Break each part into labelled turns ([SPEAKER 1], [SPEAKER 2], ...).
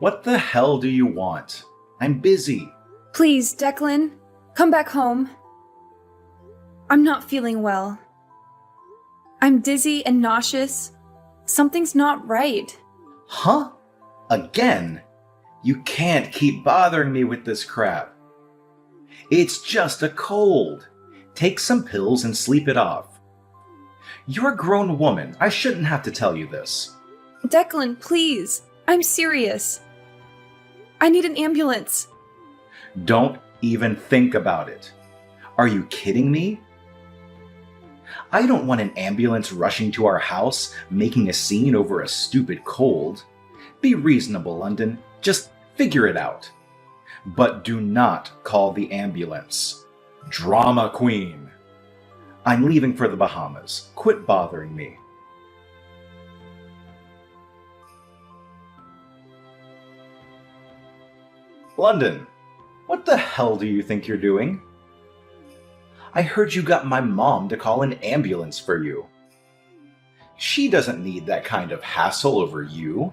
[SPEAKER 1] What the hell do you want? I'm busy.
[SPEAKER 2] Please, Declan, come back home. I'm not feeling well. I'm dizzy and nauseous. Something's not right.
[SPEAKER 1] Huh? Again? You can't keep bothering me with this crap. It's just a cold. Take some pills and sleep it off. You're a grown woman. I shouldn't have to tell you this.
[SPEAKER 2] Declan, please. I'm serious. I need an ambulance.
[SPEAKER 1] Don't even think about it. Are you kidding me? I don't want an ambulance rushing to our house, making a scene over a stupid cold. Be reasonable, London. Just figure it out. But do not call the ambulance. Drama queen. I'm leaving for the Bahamas. Quit bothering me. London, what the hell do you think you're doing? I heard you got my mom to call an ambulance for you. She doesn't need that kind of hassle over you.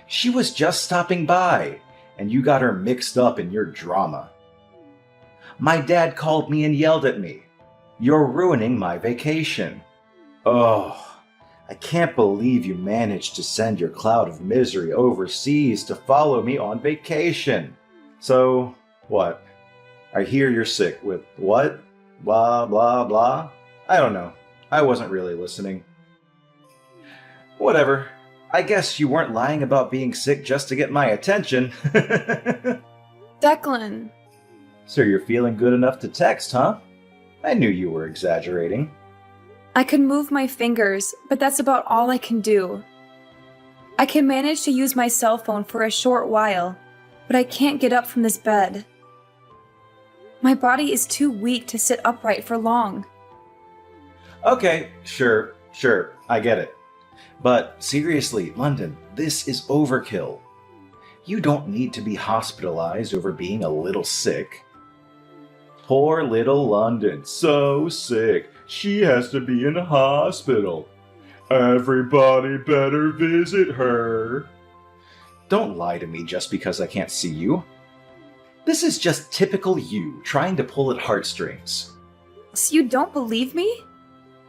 [SPEAKER 1] She was just stopping by, and you got her mixed up in your drama. My dad called me and yelled at me. You're ruining my vacation. Oh, I can't believe you managed to send your cloud of misery overseas to follow me on vacation. So, what? I hear you're sick with what? Blah, blah, blah? I don't know. I wasn't really listening. Whatever. I guess you weren't lying about being sick just to get my attention.
[SPEAKER 2] Declan.
[SPEAKER 1] So you're feeling good enough to text, huh? I knew you were exaggerating.
[SPEAKER 2] I can move my fingers, but that's about all I can do. I can manage to use my cell phone for a short while, but I can't get up from this bed. My body is too weak to sit upright for long.
[SPEAKER 1] Okay, sure, I get it. But seriously, London, this is overkill. You don't need to be hospitalized over being a little sick. Poor little London, so sick. She has to be in a hospital. Everybody better visit her. Don't lie to me just because I can't see you. This is just typical you trying to pull at heartstrings.
[SPEAKER 2] So you don't believe me?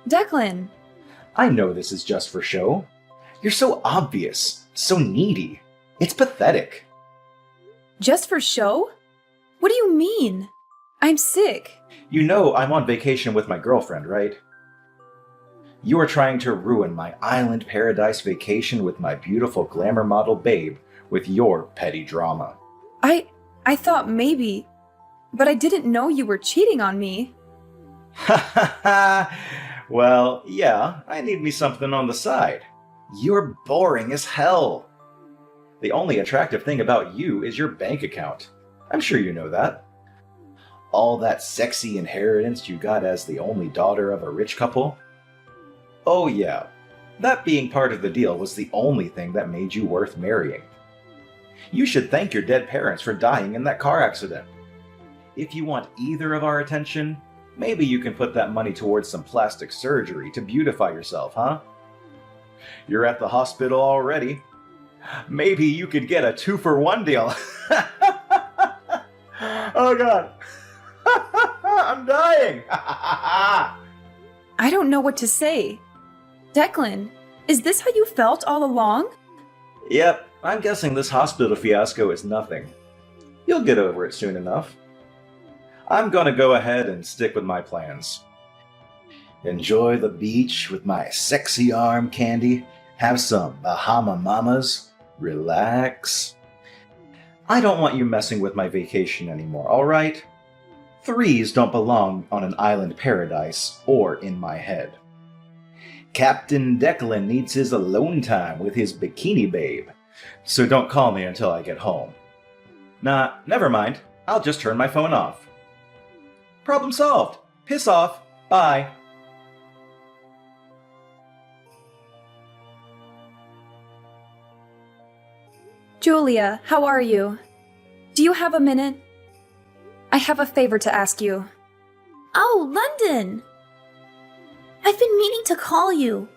[SPEAKER 2] Declan.
[SPEAKER 1] I know this is just for show. You're so obvious, so needy. It's pathetic.
[SPEAKER 2] Just for show? What do you mean? I'm sick.
[SPEAKER 1] You know I'm on vacation with my girlfriend, right? You are trying to ruin my island paradise vacation with my beautiful glamour model babe with your petty drama.
[SPEAKER 2] I thought maybe, but I didn't know you were cheating on me.
[SPEAKER 1] Ha ha ha! Well, yeah, I need me something on the side. You're boring as hell. The only attractive thing about you is your bank account. I'm sure you know that. All that sexy inheritance you got as the only daughter of a rich couple. Oh yeah, that being part of the deal was the only thing that made you worth marrying. You should thank your dead parents for dying in that car accident. If you want either of our attention, maybe you can put that money towards some plastic surgery to beautify yourself, huh? You're at the hospital already. Maybe you could get a 2-for-1 deal. Oh god. I'm dying.
[SPEAKER 2] I don't know what to say. Declan, is this how you felt all along?
[SPEAKER 1] Yep, I'm guessing this hospital fiasco is nothing. You'll get over it soon enough. I'm gonna go ahead and stick with my plans. Enjoy the beach with my sexy arm candy, have some Bahama Mamas, relax. I don't want you messing with my vacation anymore, alright? Threes don't belong on an island paradise or in my head. Captain Declan needs his alone time with his bikini babe, so don't call me until I get home. Nah, never mind. I'll just turn my phone off. Problem solved. Piss off. Bye.
[SPEAKER 2] Julia, how are you? Do you have a minute? I have a favor to ask you.
[SPEAKER 3] Oh, London! I've been meaning to call you.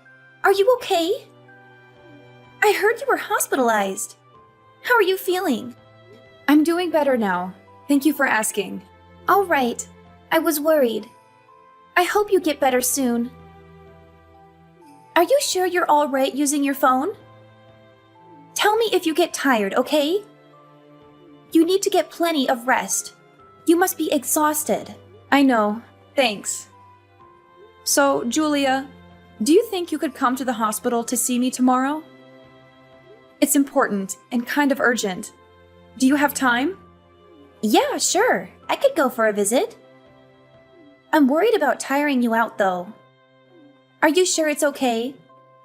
[SPEAKER 3] Are you okay? I heard you were hospitalized. How are you feeling?
[SPEAKER 2] I'm doing better now. Thank you for asking.
[SPEAKER 3] All right. I was worried. I hope you get better soon. Are you sure you're all right using your phone? Tell me if you get tired, okay? You need to get plenty of rest. You must be exhausted.
[SPEAKER 2] I know. Thanks. So, Julia, do you think you could come to the hospital to see me tomorrow? It's important and kind of urgent. Do you have time?
[SPEAKER 3] Yeah, sure. I could go for a visit. I'm worried about tiring you out, though. Are you sure it's okay?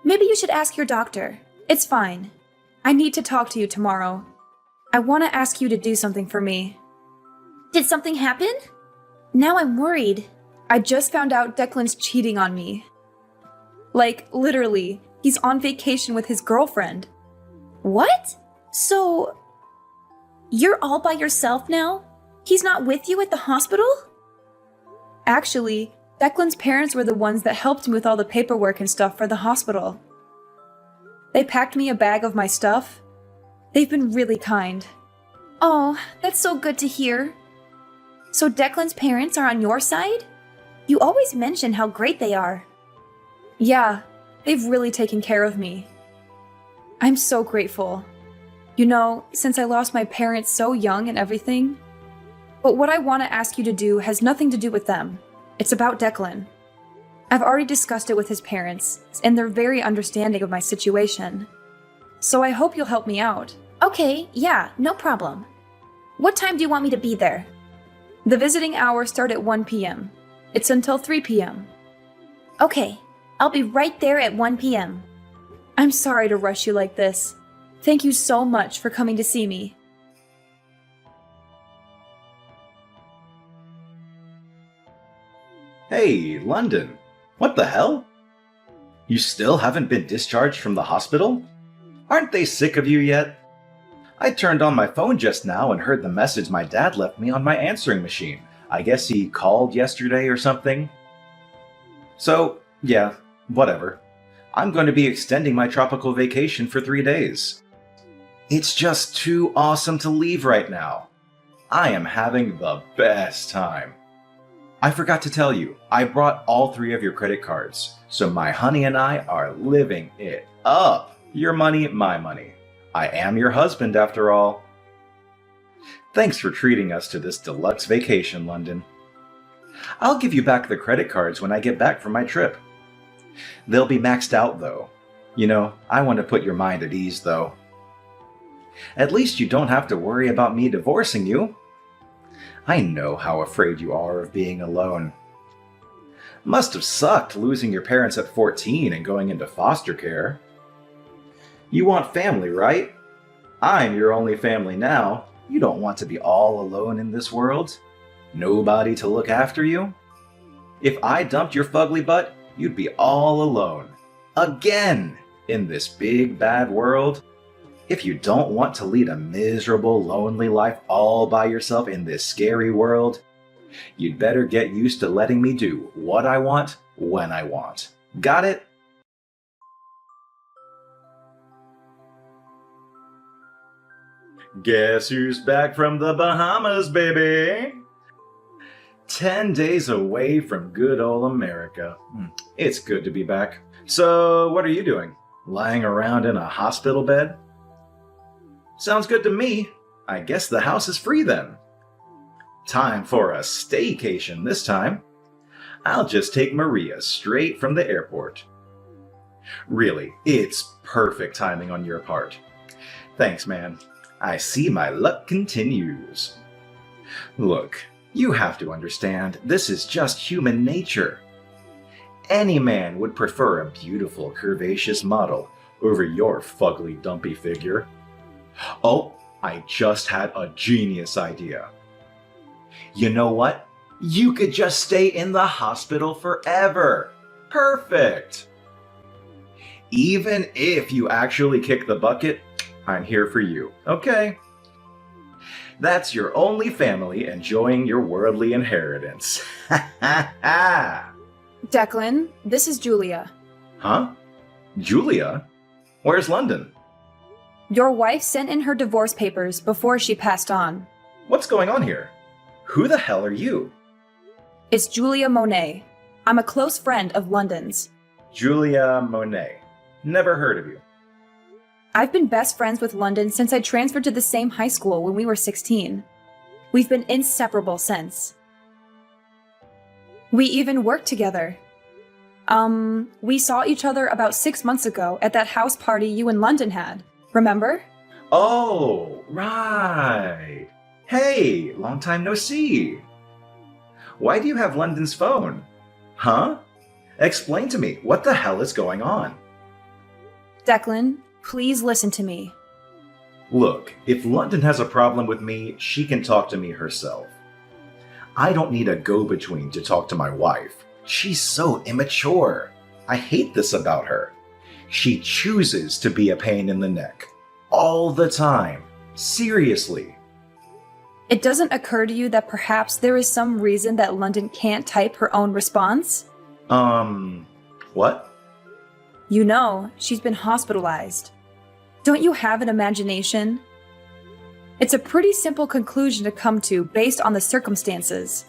[SPEAKER 3] Maybe you should ask your doctor.
[SPEAKER 2] It's fine. I need to talk to you tomorrow. I want to ask you to do something for me.
[SPEAKER 3] Did something happen? Now I'm worried.
[SPEAKER 2] I just found out Declan's cheating on me. Like, literally, he's on vacation with his girlfriend.
[SPEAKER 3] What? So, you're all by yourself now? He's not with you at the hospital?
[SPEAKER 2] Actually, Declan's parents were the ones that helped me with all the paperwork and stuff for the hospital. They packed me a bag of my stuff. They've been really kind.
[SPEAKER 3] Oh, that's so good to hear. So Declan's parents are on your side? You always mention how great they are.
[SPEAKER 2] Yeah, they've really taken care of me. I'm so grateful. You know, since I lost my parents so young and everything. But what I want to ask you to do has nothing to do with them. It's about Declan. I've already discussed it with his parents, and they're very understanding of my situation. So I hope you'll help me out.
[SPEAKER 3] Okay, yeah, no problem. What time do you want me to be there?
[SPEAKER 2] The visiting hours start at 1 p.m. It's until 3 p.m.
[SPEAKER 3] Okay, I'll be right there at 1 p.m.
[SPEAKER 2] I'm sorry to rush you like this. Thank you so much for coming to see me.
[SPEAKER 1] Hey, London. What the hell? You still haven't been discharged from the hospital? Aren't they sick of you yet? I turned on my phone just now and heard the message my dad left me on my answering machine. I guess he called yesterday or something. So, yeah, whatever. I'm going to be extending my tropical vacation for 3 days. It's just too awesome to leave right now. I am having the best time. I forgot to tell you, I brought all 3 of your credit cards, so my honey and I are living it up. Your money, my money. I am your husband after all. Thanks for treating us to this deluxe vacation, London. I'll give you back the credit cards when I get back from my trip. They'll be maxed out, though. You know, I want to put your mind at ease, though. At least you don't have to worry about me divorcing you. I know how afraid you are of being alone. Must have sucked losing your parents at 14 and going into foster care. You want family, right? I'm your only family now. You don't want to be all alone in this world? Nobody to look after you? If I dumped your fugly butt, you'd be all alone. Again! In this big bad world? If you don't want to lead a miserable, lonely life all by yourself in this scary world, you'd better get used to letting me do what I want, when I want. Got it? Guess who's back from the Bahamas, baby? 10 days away from good old America. It's good to be back. So, what are you doing? Lying around in a hospital bed? Sounds good to me. I guess the house is free then. Time for a staycation this time. I'll just take Maria straight from the airport. Really, it's perfect timing on your part. Thanks, man. I see my luck continues. Look, you have to understand, this is just human nature. Any man would prefer a beautiful, curvaceous model over your fugly, dumpy figure. Oh, I just had a genius idea. You know what? You could just stay in the hospital forever. Perfect! Even if you actually kick the bucket, I'm here for you, okay? That's your only family enjoying your worldly inheritance. Ha ha ha!
[SPEAKER 2] Declan, this is Julia.
[SPEAKER 1] Huh? Julia? Where's London?
[SPEAKER 2] Your wife sent in her divorce papers before she passed on.
[SPEAKER 1] What's going on here? Who the hell are you?
[SPEAKER 2] It's Julia Monet. I'm a close friend of London's.
[SPEAKER 1] Julia Monet. Never heard of you.
[SPEAKER 2] I've been best friends with London since I transferred to the same high school when we were 16. We've been inseparable since. We even worked together. We saw each other about 6 months ago at that house party you and London had. Remember?
[SPEAKER 1] Oh, right. Hey, long time no see. Why do you have London's phone? Huh? Explain to me, what the hell is going on?
[SPEAKER 2] Declan, please listen to me.
[SPEAKER 1] Look, if London has a problem with me, she can talk to me herself. I don't need a go-between to talk to my wife. She's so immature. I hate this about her. She chooses to be a pain in the neck. All the time. Seriously.
[SPEAKER 2] It doesn't occur to you that perhaps there is some reason that London can't type her own response?
[SPEAKER 1] What?
[SPEAKER 2] You know, she's been hospitalized. Don't you have an imagination? It's a pretty simple conclusion to come to based on the circumstances.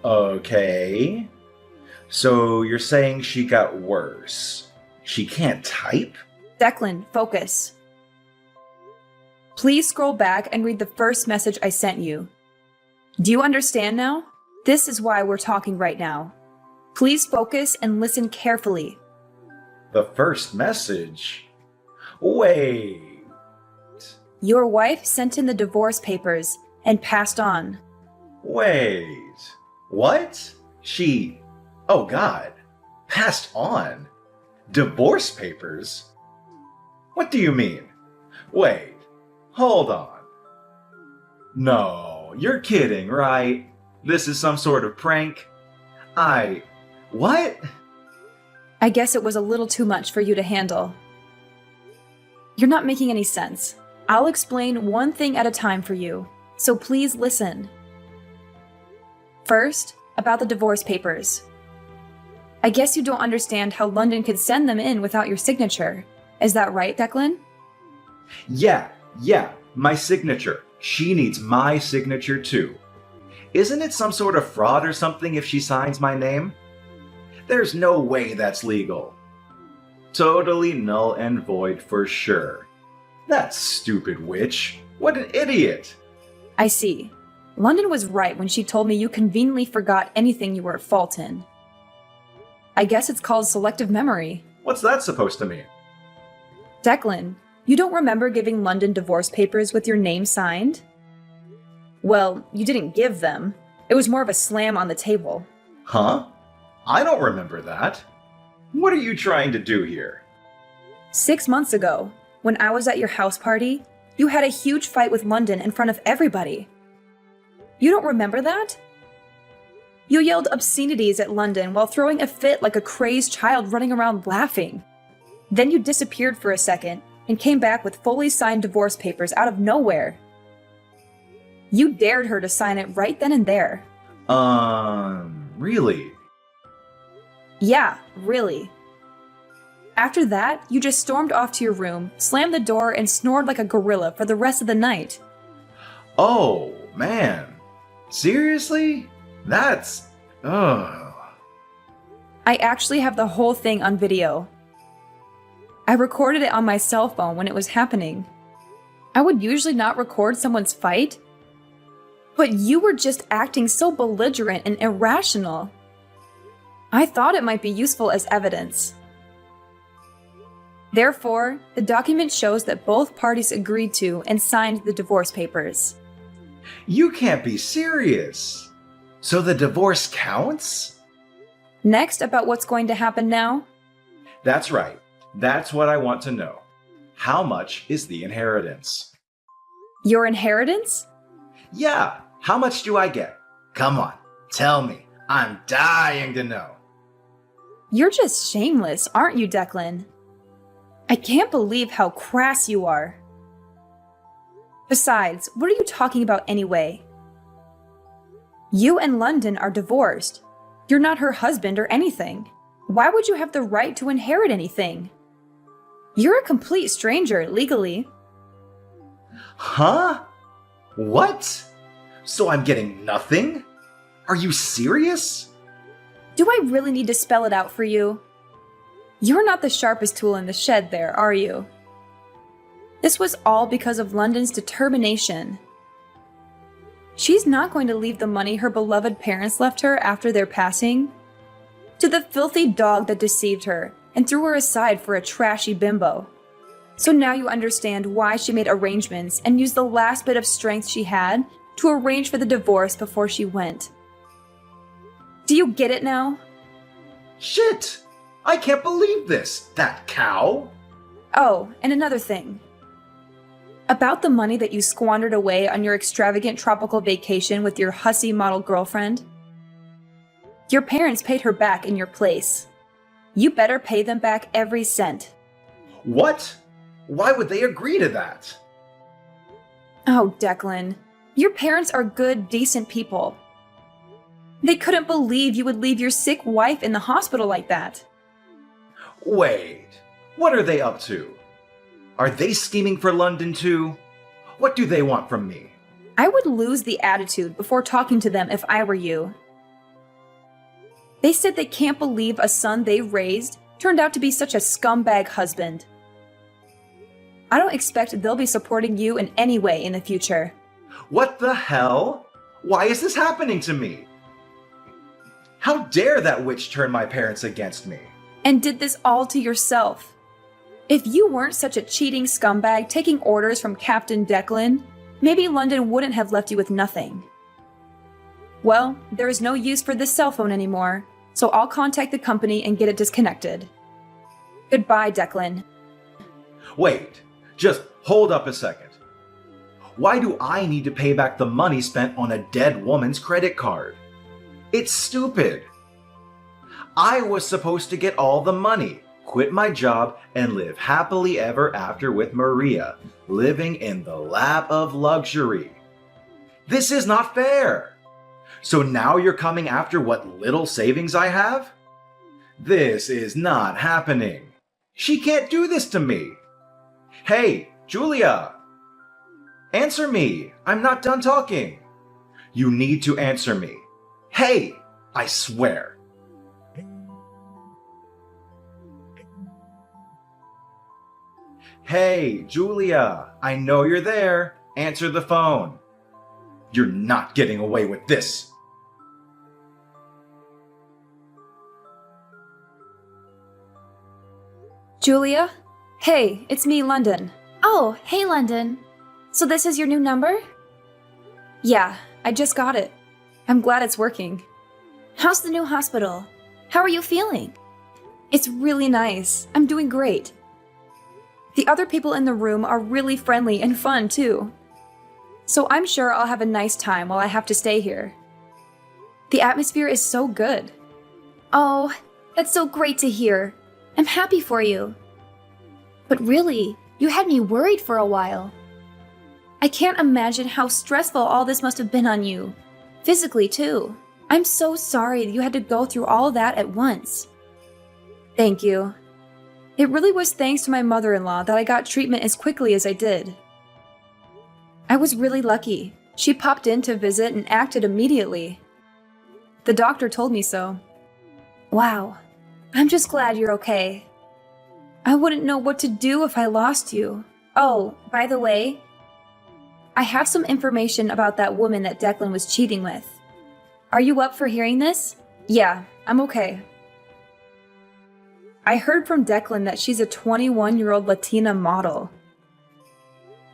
[SPEAKER 1] Okay. So you're saying she got worse. She can't type?
[SPEAKER 2] Declan, focus. Please scroll back and read the first message I sent you. Do you understand now? This is why we're talking right now. Please focus and listen carefully.
[SPEAKER 1] The first message? Wait.
[SPEAKER 2] Your wife sent in the divorce papers and passed on.
[SPEAKER 1] Wait. What? She... Oh God. Passed on? Divorce papers? What do you mean? Wait. Hold on. No, you're kidding, right? This is some sort of prank? What?
[SPEAKER 2] I guess it was a little too much for you to handle. You're not making any sense. I'll explain one thing at a time for you, so please listen. First, about the divorce papers. I guess you don't understand how London could send them in without your signature. Is that right, Declan?
[SPEAKER 1] Yeah, my signature. She needs my signature too. Isn't it some sort of fraud or something if she signs my name? There's no way that's legal. Totally null and void for sure. That stupid witch. What an idiot.
[SPEAKER 2] I see. London was right when she told me you conveniently forgot anything you were at fault in. I guess it's called selective memory.
[SPEAKER 1] What's that supposed to mean?
[SPEAKER 2] Declan, you don't remember giving London divorce papers with your name signed? Well, you didn't give them. It was more of a slam on the table.
[SPEAKER 1] Huh? I don't remember that. What are you trying to do here?
[SPEAKER 2] 6 months ago, when I was at your house party, you had a huge fight with London in front of everybody. You don't remember that? You yelled obscenities at London while throwing a fit like a crazed child running around laughing. Then you disappeared for a second and came back with fully signed divorce papers out of nowhere. You dared her to sign it right then and there.
[SPEAKER 1] Really?
[SPEAKER 2] Yeah, really. After that, you just stormed off to your room, slammed the door, and snored like a gorilla for the rest of the night.
[SPEAKER 1] Oh, man. Seriously? That's... Ugh.
[SPEAKER 2] I actually have the whole thing on video. I recorded it on my cell phone when it was happening. I would usually not record someone's fight, but you were just acting so belligerent and irrational. I thought it might be useful as evidence. Therefore, the document shows that both parties agreed to and signed the divorce papers.
[SPEAKER 1] You can't be serious. So the divorce counts?
[SPEAKER 2] Next, about what's going to happen now?
[SPEAKER 1] That's right. That's what I want to know. How much is the inheritance?
[SPEAKER 2] Your inheritance?
[SPEAKER 1] Yeah, how much do I get? Come on, tell me. I'm dying to know.
[SPEAKER 2] You're just shameless, aren't you, Declan? I can't believe how crass you are. Besides, what are you talking about anyway? You and London are divorced. You're not her husband or anything. Why would you have the right to inherit anything? You're a complete stranger, legally.
[SPEAKER 1] Huh? What? So I'm getting nothing? Are you serious?
[SPEAKER 2] Do I really need to spell it out for you? You're not the sharpest tool in the shed there, are you? This was all because of London's determination. She's not going to leave the money her beloved parents left her after their passing to the filthy dog that deceived her and threw her aside for a trashy bimbo. So now you understand why she made arrangements and used the last bit of strength she had to arrange for the divorce before she went. Do you get it now?
[SPEAKER 1] Shit! I can't believe this! That cow!
[SPEAKER 2] Oh, and another thing. About the money that you squandered away on your extravagant tropical vacation with your hussy model girlfriend. Your parents paid her back in your place. You better pay them back every cent.
[SPEAKER 1] What? Why would they agree to that?
[SPEAKER 2] Oh, Declan. Your parents are good, decent people. They couldn't believe you would leave your sick wife in the hospital like that.
[SPEAKER 1] Wait, what are they up to? Are they scheming for London too? What do they want from me?
[SPEAKER 2] I would lose the attitude before talking to them if I were you. They said they can't believe a son they raised turned out to be such a scumbag husband. I don't expect they'll be supporting you in any way in the future.
[SPEAKER 1] What the hell? Why is this happening to me? How dare that witch turn my parents against me?
[SPEAKER 2] And did this all to yourself. If you weren't such a cheating scumbag taking orders from Captain Declan, maybe London wouldn't have left you with nothing. Well, there is no use for this cell phone anymore, so I'll contact the company and get it disconnected. Goodbye, Declan.
[SPEAKER 1] Wait, just hold up a second. Why do I need to pay back the money spent on a dead woman's credit card? It's stupid. I was supposed to get all the money, quit my job, and live happily ever after with Maria, living in the lap of luxury. This is not fair. So now you're coming after what little savings I have? This is not happening. She can't do this to me. Hey, Julia! Answer me! I'm not done talking! You need to answer me. Hey! I swear. Hey, Julia! I know you're there. Answer the phone. You're not getting away with this.
[SPEAKER 2] Julia? Hey, it's me, London.
[SPEAKER 3] Oh, hey, London. So this is your new number?
[SPEAKER 2] Yeah, I just got it. I'm glad it's working.
[SPEAKER 3] How's the new hospital? How are you feeling?
[SPEAKER 2] It's really nice. I'm doing great. The other people in the room are really friendly and fun, too. So I'm sure I'll have a nice time while I have to stay here. The atmosphere is so good.
[SPEAKER 3] Oh, that's so great to hear. I'm happy for you. But really, you had me worried for a while. I can't imagine how stressful all this must have been on you. Physically, too. I'm so sorry you had to go through all that at once.
[SPEAKER 2] Thank you. It really was thanks to my mother-in-law that I got treatment as quickly as I did. I was really lucky. She popped in to visit and acted immediately. The doctor told me so.
[SPEAKER 3] Wow. I'm just glad you're okay.
[SPEAKER 2] I wouldn't know what to do if I lost you.
[SPEAKER 3] Oh, by the way,
[SPEAKER 2] I have some information about that woman that Declan was cheating with. Are you up for hearing this? Yeah, I'm okay. I heard from Declan that she's a 21-year-old Latina model.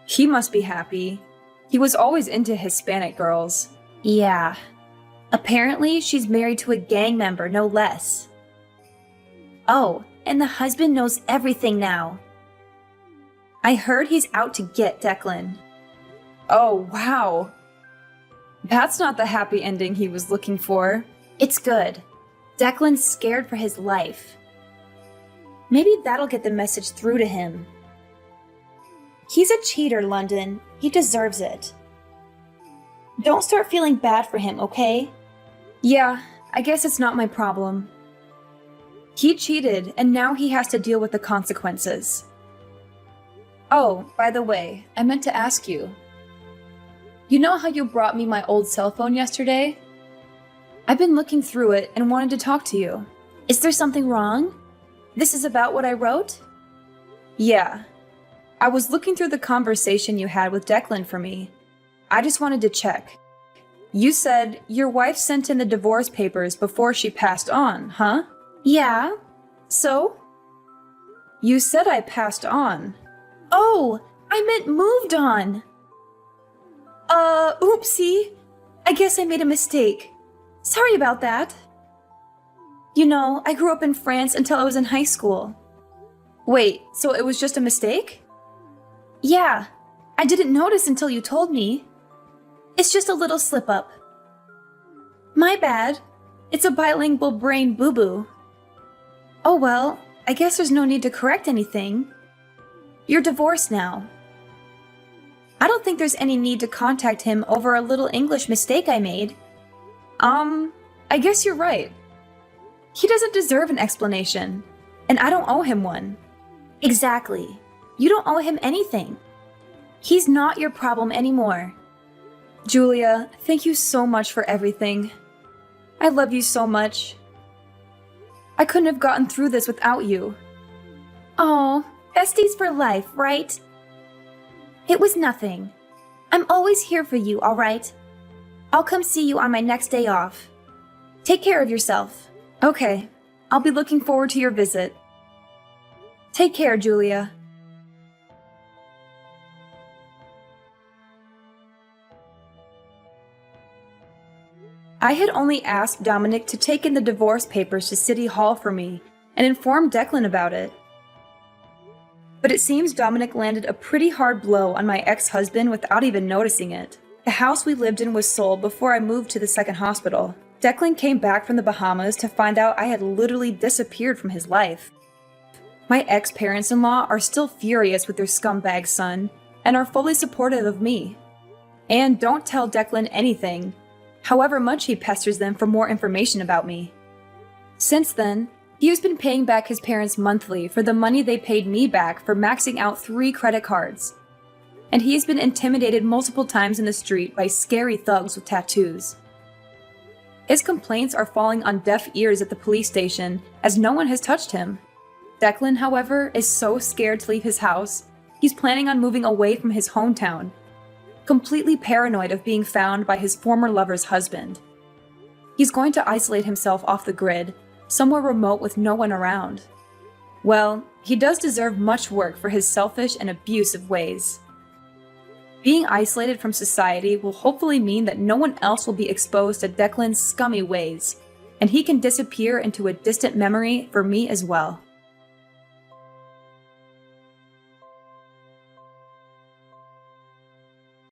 [SPEAKER 2] He must be happy. He was always into Hispanic girls.
[SPEAKER 3] Yeah. Apparently, she's married to a gang member, no less. Oh, and the husband knows everything now.
[SPEAKER 2] I heard he's out to get Declan. Oh, wow. That's not the happy ending he was looking for.
[SPEAKER 3] It's good. Declan's scared for his life. Maybe that'll get the message through to him. He's a cheater, London. He deserves it. Don't start feeling bad for him, okay?
[SPEAKER 2] Yeah, I guess it's not my problem. He cheated, and now he has to deal with the consequences. Oh, by the way, I meant to ask you. You know how you brought me my old cell phone yesterday? I've been looking through it and wanted to talk to you.
[SPEAKER 3] Is there something wrong? This is about what I wrote?
[SPEAKER 2] Yeah. I was looking through the conversation you had with Declan for me. I just wanted to check. You said your wife sent in the divorce papers before she passed on, huh?
[SPEAKER 3] Yeah.
[SPEAKER 2] So? You said I passed on.
[SPEAKER 3] Oh, I meant moved on. Oopsie. I guess I made a mistake. Sorry about that. You know, I grew up in France until I was in high school.
[SPEAKER 2] Wait, so it was just a mistake?
[SPEAKER 3] Yeah, I didn't notice until you told me. It's just a little slip-up. My bad. It's a bilingual brain boo-boo.
[SPEAKER 2] Oh well, I guess there's no need to correct anything.
[SPEAKER 3] You're divorced now. I don't think there's any need to contact him over a little English mistake I made.
[SPEAKER 2] I guess you're right. He doesn't deserve an explanation, and I don't owe him one.
[SPEAKER 3] Exactly. You don't owe him anything. He's not your problem anymore.
[SPEAKER 2] Julia, thank you so much for everything. I love you so much. I couldn't have gotten through this without you.
[SPEAKER 3] Oh, besties for life, right? It was nothing. I'm always here for you, all right? I'll come see you on my next day off. Take care of yourself.
[SPEAKER 2] Okay, I'll be looking forward to your visit. Take care, Julia. I had only asked Dominic to take in the divorce papers to City Hall for me and inform Declan about it. But it seems Dominic landed a pretty hard blow on my ex-husband without even noticing it. The house we lived in was sold before I moved to the second hospital. Declan came back from the Bahamas to find out I had literally disappeared from his life. My ex-parents-in-law are still furious with their scumbag son and are fully supportive of me. And don't tell Declan anything, however much he pesters them for more information about me. Since then, he has been paying back his parents monthly for the money they paid me back for maxing out 3 credit cards. And he has been intimidated multiple times in the street by scary thugs with tattoos. His complaints are falling on deaf ears at the police station as no one has touched him. Declan, however, is so scared to leave his house, he's planning on moving away from his hometown, completely paranoid of being found by his former lover's husband. He's going to isolate himself off the grid, somewhere remote with no one around. Well, he does deserve much work for his selfish and abusive ways. Being isolated from society will hopefully mean that no one else will be exposed to Declan's scummy ways, and he can disappear into a distant memory for me as well.